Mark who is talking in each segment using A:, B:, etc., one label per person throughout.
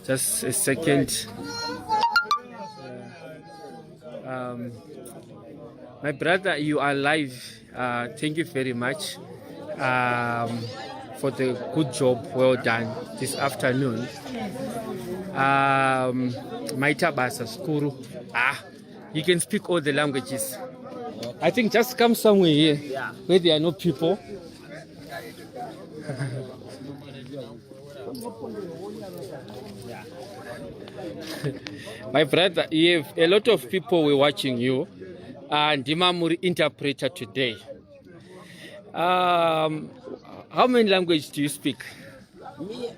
A: Just a second. My brother, you are live. Thank you very much for the good job. Well done this afternoon. Maitabasa Skuru. You can speak all the languages. I think just come somewhere here where there are no people. My brother, you have a lot of people were watching you, and Dimamuri interpreter today. How many languages do you speak?
B: Me,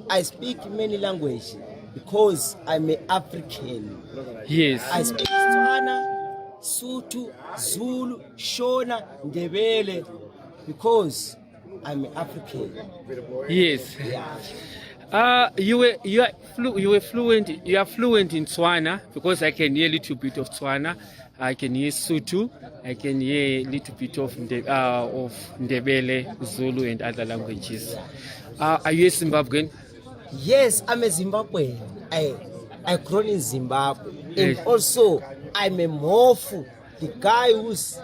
B: I speak many languages because I'm an African.
A: Yes.
B: I speak Tswana, Sotho, Zulu, Shona, Ndebele because I'm an African.
A: Yes.
B: Yeah.
A: You are fluent in Tswana, because I can hear a little bit of Tswana. I can hear Sotho. I can hear a little bit of Ndebele, Zulu, and other languages. Are you a Zimbabwean?
B: Yes, I'm a Zimbabwean. I grown in Zimbabwe, and
A: Yes.
B: also I'm a Mofu. The guy who's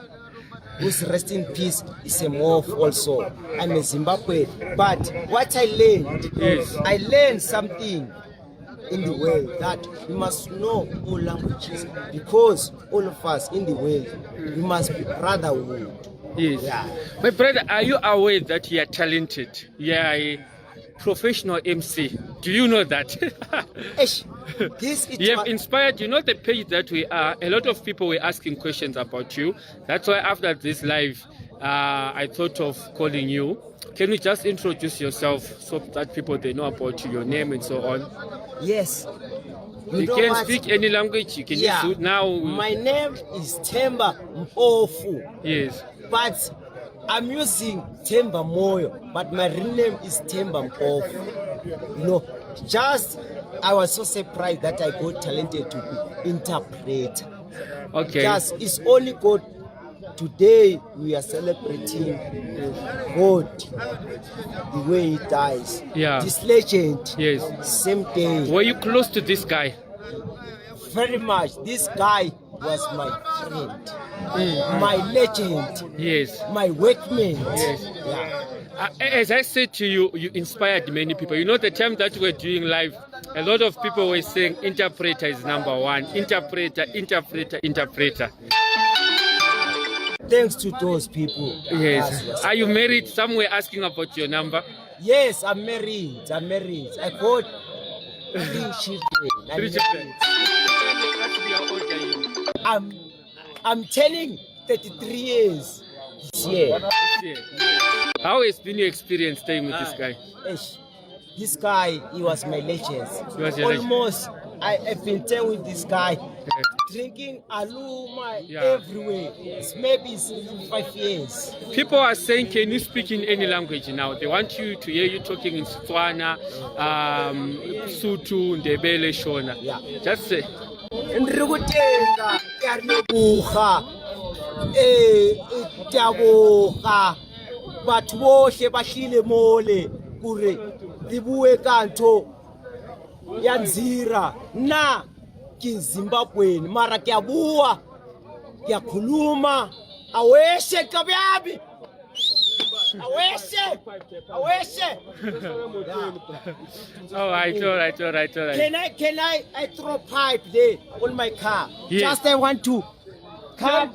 B: rest in peace is a Mofu also. I'm a Zimbabwean. But what I learned,
A: Yes.
B: I learned something in the world that we must know all languages because all of us in the world we must be brotherhood.
A: Yes.
B: Yeah.
A: My brother, are you aware that you are talented? You are a professional MC. Do you know that?
B: Esh, this is
A: You have inspired, you know, the page that we are, a lot of people were asking questions about you. That's why after this live, I thought of calling you. Can you just introduce yourself so that people, they know about you, your name and so on?
B: yes.
A: You
B: know
A: can
B: what?
A: speak any language. You can
B: Yeah.
A: use it now.
B: My name is Temba Mpofu,
A: Yes.
B: but I'm using Temba Moyo, but my real name is Temba Mpofu. You know, just I was so surprised that I got talented to be interpreter.
A: Okay.
B: Just it's only God. Today we are celebrating God, the way He dies.
A: Yeah.
B: This legend.
A: Yes.
B: Same day.
A: Were you close to this guy?
B: Very much. This guy was my friend, my legend,
A: Yes.
B: my workmate.
A: Yes.
B: Yeah.
A: As I said to you, you inspired many people. You know, the time that we're doing live, a lot of people were saying interpreter is number one. Interpreter, interpreter, interpreter.
B: Thanks to those people.
A: Yes. Are you married? Some were asking about your number.
B: Yes, I'm married. I got 3 children. I'm
A: 3 children.
B: married.
A: How old are you?
B: I'm turning 33 years this year.
A: How has been your experience staying with this guy?
B: Esh, this guy, he was my legend.
A: He was your legend.
B: Almost, I've been staying with this guy, drinking aluma everywhere. It's maybe 5 years.
A: People are saying, can you speak in any language now? They want you to hear you talking in Tswana, Sotho, Ndebele, Shona.
B: Yeah.
A: Just say.
B: Ndrikutenga yarnebuha taboga batho bohle ba hlile mole kure dibuwe kanto ya nzira na ke Zimbabwean mara ke abua ke khuluma aweshe kabyabi aweshe
A: All right.
B: Can I throw pipe there on my car?
A: Yes.
B: Just I want to come.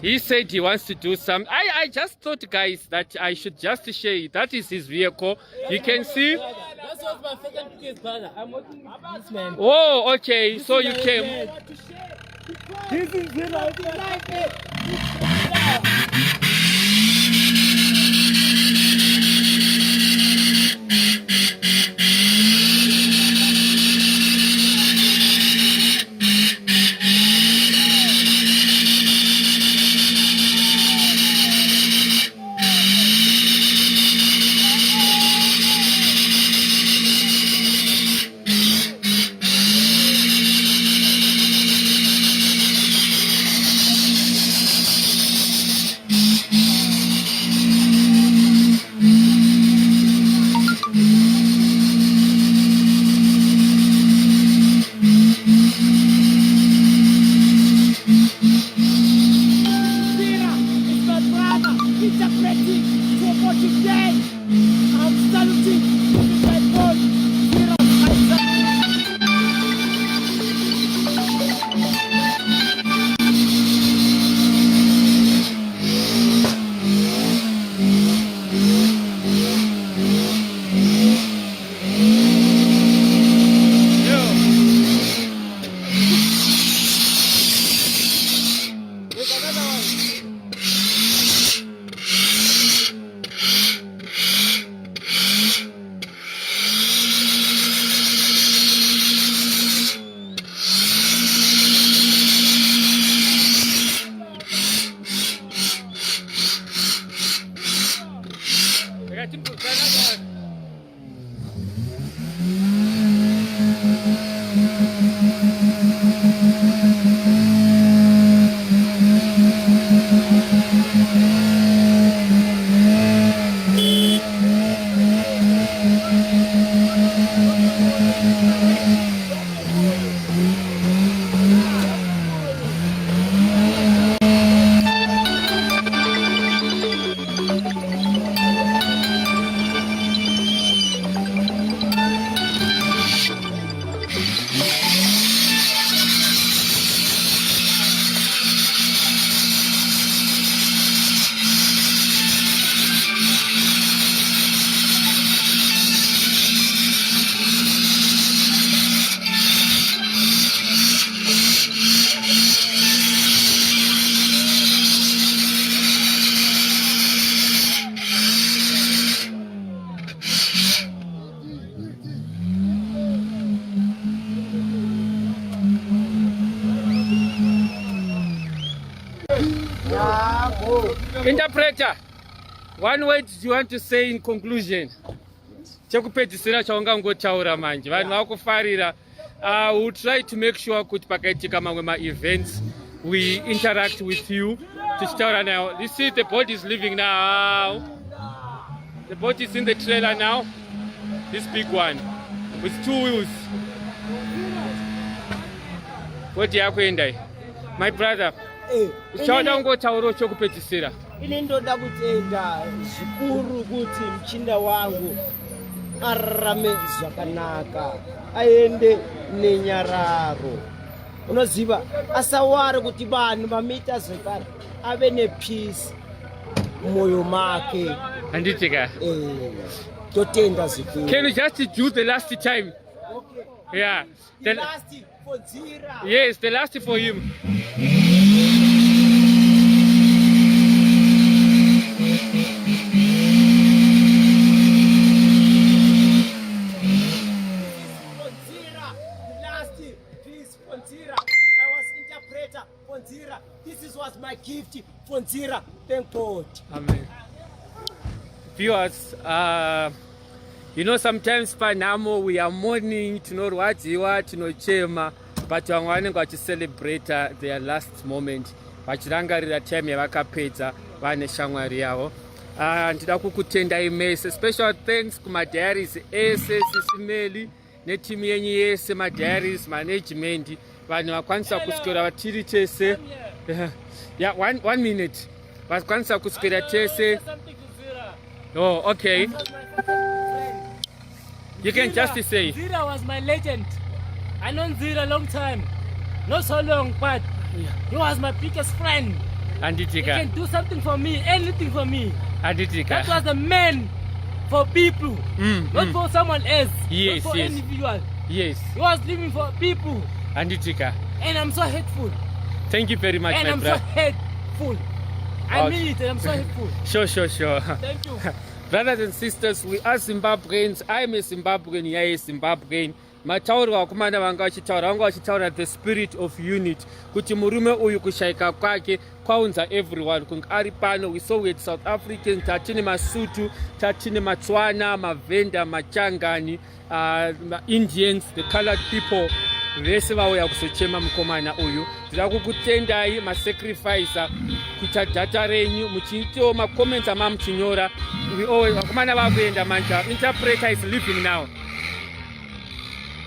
A: He said he wants to do some. I just thought, guys, that I should just share it. That is his vehicle. You can see.
C: That's what my second case, brother. I'm working with this man.
A: Oh, okay. So you came.
C: This is for today. I'm saluting my phone. Zero
A: Interpreter, one word you want to say in conclusion? Chekupedzisira chaungangotaura manje vanhu vakufarira. We'll try to make sure kuti pakaitika mamwe ma-events we interact with you. Tichitaura now. You see the boat is leaving now. The boat is in the trailer now. This big one with 2 wheels. What yakuenda? My brother. Chauda ngotaura chekupedzisira.
B: Ine ndoda kutenda zvikuru kuti mchinda wangu ararame zvakanaka, aende nenyararo. Unoziva, asaware kuti vanhu vamita zvekare ave nepeace moyo make.
A: Anditika.
B: Totenda zvikuru.
A: Can you just do the last time?
B: Okay.
A: Yeah.
B: The last for Zira.
A: Yes, the last for him.
B: This was my gift, Fonzira. Thank God.
A: Amen. Viewers, you know, sometimes Panamo we are mourning, tinorwadziwa, tinochema, but vamwe vanenge vachicelebrate their last moment, vachirangarira time yavakapedza vane shamwari yavo. Ndida kukutendai mese. Special thanks kumadiaries ese SIS MELLY netimu yenyu yese, madiaries management, vanhu vakwanisa kuswera vatiri tese. Yeah, one minute. Vakwanisa kuswera tese. Oh, okay. You can just say.
C: Zira was my legend. I known Zira a long time. Not so long, but he was my biggest friend.
A: Anditika.
C: He can do something for me, anything for me.
A: Anditika.
C: That was a man for people, not for someone else.
A: Yes,
C: not for
A: yes.
C: individual.
A: Yes.
C: He was living for people.
A: Anditika.
C: And I'm so hateful.
A: Thank you very much,
C: and
A: my
C: I'm
A: brother.
C: so hateful. I mean it, and I'm so hateful.
A: Sure.
C: Thank you.
A: Brothers and sisters, we are Zimbabweans. I'm a Zimbabwean, you are a Zimbabwean. Mataurwa wakumana vanga vachitaura the spirit of unity. Kuti murume uyu kushaika kwake kwaunza everyone. Kunga ari pano, we saw with South Africans, tatine Masutu, tatine Matswana, Mavenda, Machangani, Indians, the colored people. Vese vauya kuzochema mukomana uyu. Ndira kukutendai masacrifice kuita data renyu muchiitawo macomments amamuchinyora. We always vakomana vakuenda manja. Interpreter is leaving now.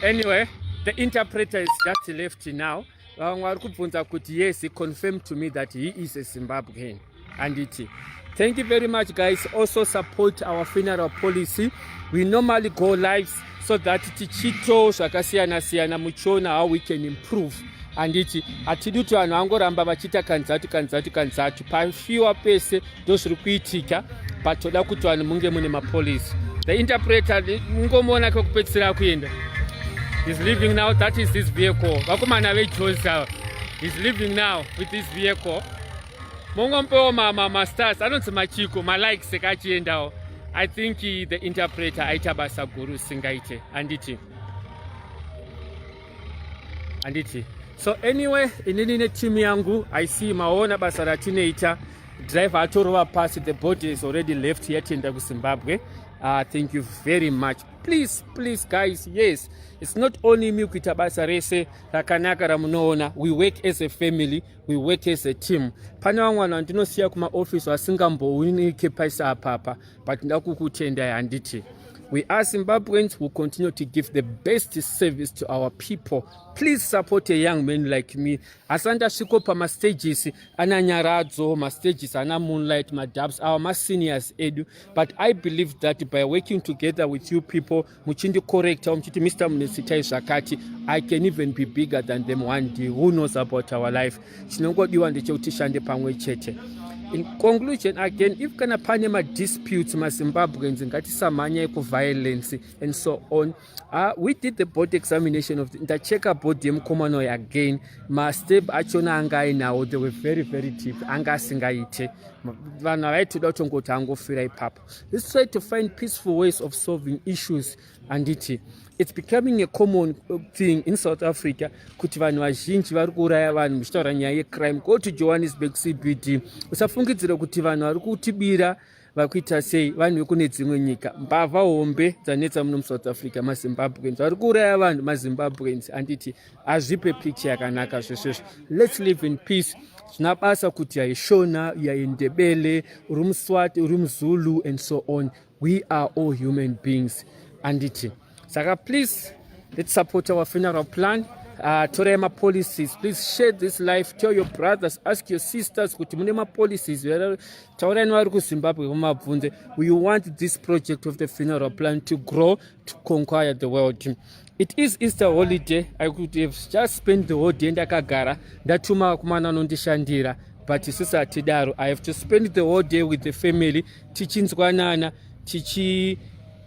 A: Anyway, the interpreter is just left now. Vamwe vari kubvunza kuti yes, he confirmed to me that he is a Zimbabwean. handiti. Thank you very much, guys. Also support our funeral policy. We normally go live so that tichito zvakasiyana muchiona how we can improve. Handiti hatidi kuti vanhu vangoramba vachiita kanzatu pafiwa pese ndozviri kuitika, but toda kuti vanhu munge mune mapolisi. The interpreter mungomuona kwekupedzisira kuenda. He's leaving now. That is this vehicle. Vakomana veJosa. He's leaving now with this vehicle. Mongompewo ma stars anonzi machiko ma likes ekachiendawo. I think the interpreter aita basa guru singaite. Anditi. So anyway, inini team yangu, I see maona basa ratinoita. Driver atorova past, the boat is already left here in Zimbabwe. Thank you very much. Please guys, yes, it's not only me kuita basa rese rakanaka ramunoona. We work as a family, we work as a team. Pane vamwe vanhu vandinosiya kuma office vasingambowinike paisa apapa, but ndakukutendai handiti. We are Zimbabweans who continue to give the best service to our people. Please support a young man like me. Asanda shiko pa ma stages ananyaradzo, ma stages ana moonlight, ma dubs, our seniors edu. But I believe that by working together with you people, muchindi correct, muchiti Mr. Munesitai Shakati, I can even be bigger than them one day. Who knows about our life? Chinongodiwa ndechotishande pamwe chete. In conclusion, again, if kana pane ma disputes ma Zimbabweans ngatisamanya ku violence and so on, we did the board examination of the checker board yemkomano again. Ma step achona angai now, they were very deep. Anga singaite vana vaitoda kutongoti angofira ipapo. Let's try to find peaceful ways of solving issues, and it's becoming a common thing in South Africa kuti vanhu vazhinji vari kuuraya vanhu muchitaura nyaya yecrime. Go to Johannesburg CBD, usafungidzira kuti vanhu vari kutibira vakuita sei vanhu vekune dzimwe nyika. Mbavha hombe dzanetsa muno muSouth Africa maZimbabweans vari kuuraya vanhu maZimbabweans, anditi hazvipe picture yakanaka zvesvezvo. Let's live in peace. Zvinabasa kuti yaishona yaindebele uri muSwati uri muZulu and so on. We are all human beings, anditi. Saka, please, let's support our funeral plan. Torema policies, please share this life. Tell your brothers, ask your sisters. We want this project of the funeral plan to grow, to conquer the world. It is Easter holiday. I could have just spent the whole day ndakagara ndatuma kumana nondishandira, but sisa tidaro I have to spend the whole day with the family, tichinzwanana,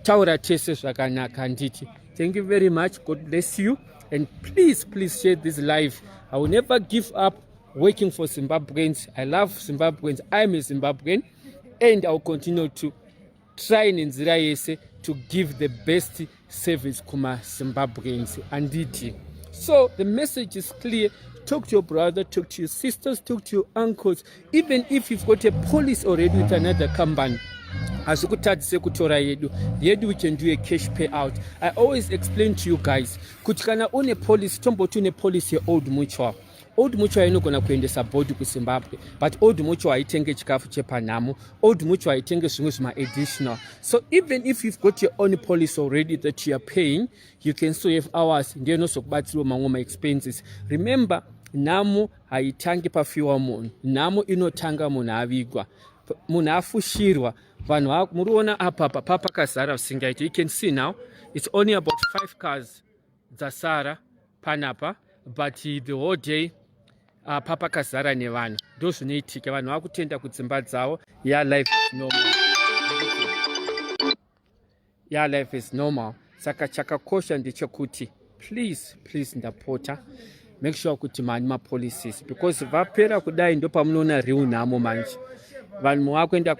A: taura tese zvakanaka nditi. Thank you very much. God bless you. And please share this live. I will never give up working for Zimbabweans. I love Zimbabweans. I'm a Zimbabwean. And I will continue to try nenzira yese to give the best service kuma Zimbabweans. Anditi. So the message is clear. Talk to your brother, talk to your sisters, talk to your uncles. Even if you've got a police already with another company, as we can do a cash payout. I always explain to you guys, kutikana une police, tombo tune police old mutual. Old mutual inogona kuendesa board ku Zimbabwe, but old mutual haitenge chikafu chepanamo, old mutual haitenge zvimwe zvima additional. So even if you've got your own police already that you are paying, you can still have ours. Ndiyo nosokubatsirwa mamwe expenses. Remember, namo haitangi pafiwa munhu, namo inotanga munhu avigwa, munhu afushirwa. Vanhu muriona apa kazara singaite. You can see now it's only about 5 cars dzasara panapa, but the whole day papa kazara nevanhu. Ndo zvinoitika, vanhu vakutenda kudzimba dzavo. Yeah, life is normal. Yeah, life is normal. Saka chakakosha ndechekuti please ndapota make sure kuti mani ma policies, because vapera kudai ndo pamunoona real nhamo manje. Vanhu wakwenda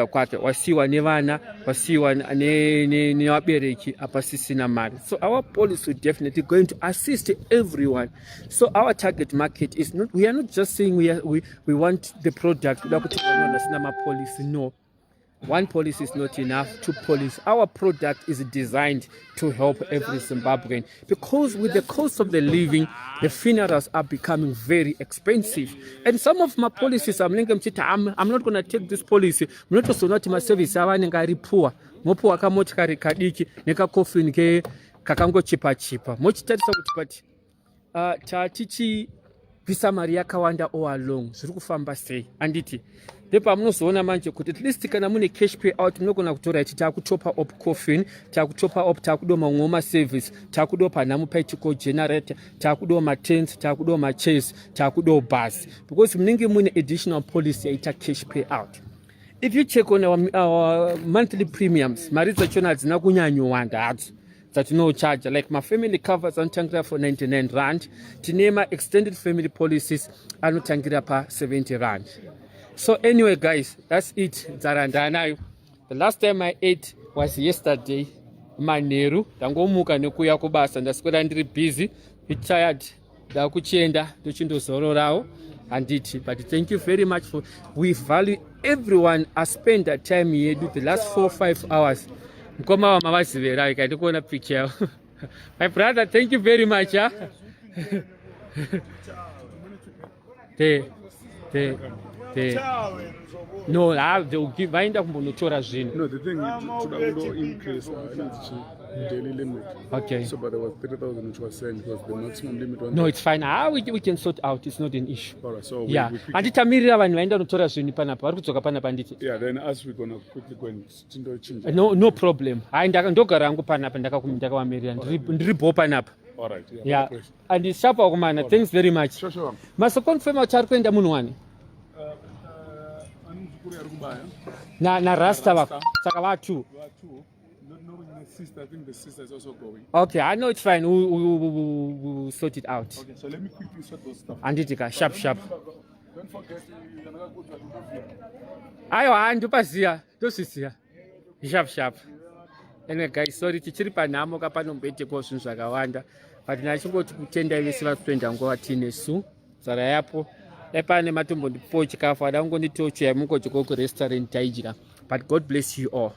A: kwake wasiwa nevana, wasiwa nevabereki apasisina mari. So our policy is definitely going to assist everyone. So our target market is not, we are not just saying we want the product. No. One policy is not enough. 2 policies. Our product is designed to help every Zimbabwean, because with the cost of the living, the funerals are becoming very expensive. And some of my policies, I'm not going to take this policy. I'm not also not my service. I want to poor. Mopo akamotikari kadiki neka coffin ke kakango chipa. Mochitarisa kuti tatichi visa mari yakawanda all along. Zviri kufamba sei. Anditi. ndepamunozoona manje kuti at least kana mune cash payout munogona kutora ichi takutopa up coffin, takutopa up, takudo mamwe maservice, takudo panhamu paitiko generator, takudo matents, takudo machairs, takudo bus, because munenge mune additional policy yaita cash payout. If you check on our monthly premiums, mari dzachona hadzina kunyanyowanda hadzo charge. Like my family covers anotangira for 99 rand, tinema extended family policies anotangira pa 70 rand. So anyway guys, that's it. Zarandanayo. The last time I ate was yesterday. Maneru ndangomuka nekuya kubasa ndaswera ndiri busy, tired, ndakuchenda tochindozororawo handiti. But thank you very much for, we value everyone I spend that time here, do the last 4-5 hours. Mkoma wa mawazivera ikandikuona picture. My brother, thank you very much. No, they will give vaenda kumbonotora zvinhu.
D: No, the thing is to increase daily limit.
A: Okay.
D: So, but there was 30,000 which was sent because the maximum limit on.
A: No, it's fine. We can sort out. It's not an issue.
D: Alright, so
A: yeah. Anditamirira vanhu vaenda kunotora zvinhu panapa. Vari kudzoka panapa nditi.
D: Yeah, then as we're gonna quickly go and change.
A: No problem. Hai ndogara hangu panapa ndakavamirira. Ndiripo panapa.
D: Alright.
A: Yeah. And it's sharp kumana. Thanks very much.
D: Sure.
A: Must confirm kuti ari kuenda munhu wani? Na rasta vako. Saka vatu.
D: I think the sister is also going.
A: Okay, I know it's fine. We'll sort it out.
D: Okay, so let me quickly sort those stuff.
A: Anditika, sharp.
D: Don't forget you're gonna go to the
A: Ayo, andupazia. Tosisia. Sharp. Anyway, guys, sorry, tichiri panhamo kapanombete kwa zvinhu zvakawanda. But nachingoti kutenda ivese vakutoenda nguva tinesu. Zara yapo. Epane matombo ndipo chikafu. Adangonditocho yamungo chiko ku restaurant taijira. But God bless you all.